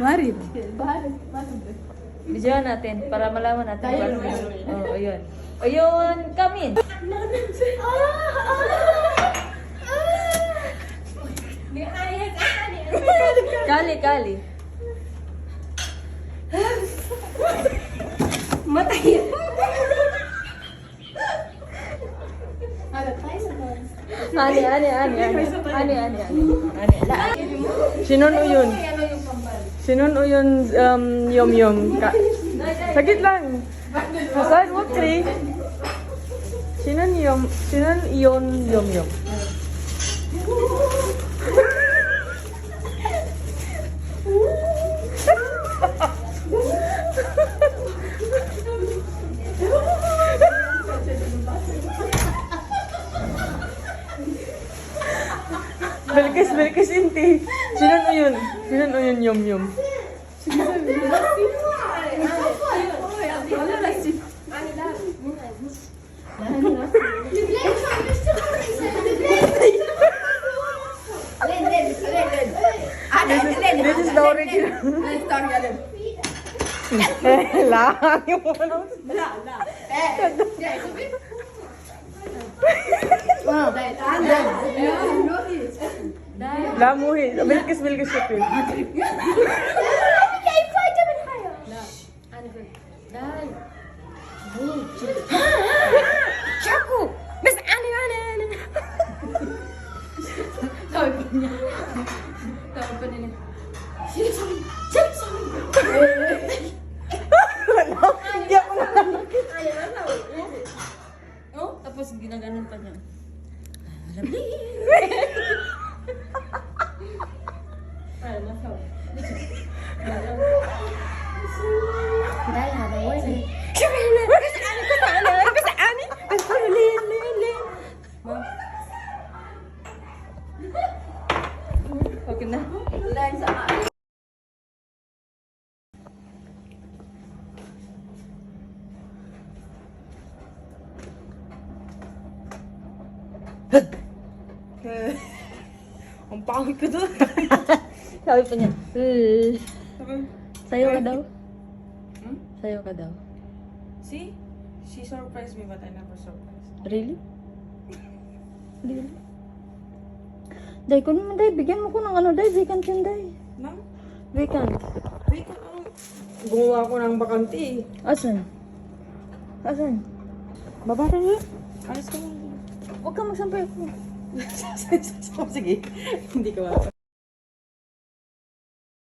Marit. Bidyoan natin para malaman natin. Oh, ayun. Ayun, kamin. Kali. Matay. Ani. Sinon uyun yum. Sakit lang. Hasad mo tri. Sinon iyon yum. Belkis inti. Sinon uyun yum. This is the original. Lang yung Lamuhin. Belkis ito. Chaku! Mas ani. Sabi pa niya. Hindi ako Oh, tapos ginaganon pa niya. Okay na. Ang pangit ko doon. Sabi pa niya, sayo ka daw. Sayo ka daw. See? She surprised me but I never surprised. Really? Really? Day, kung naman day, bigyan mo ko ng ano day, vacant yun day. Nang? Vacant. Wait, gumawa ko ng bakanti. Asan? Baba rin yun. Alis ka mo. Huwag kang magsampay ko. Sige, hindi ko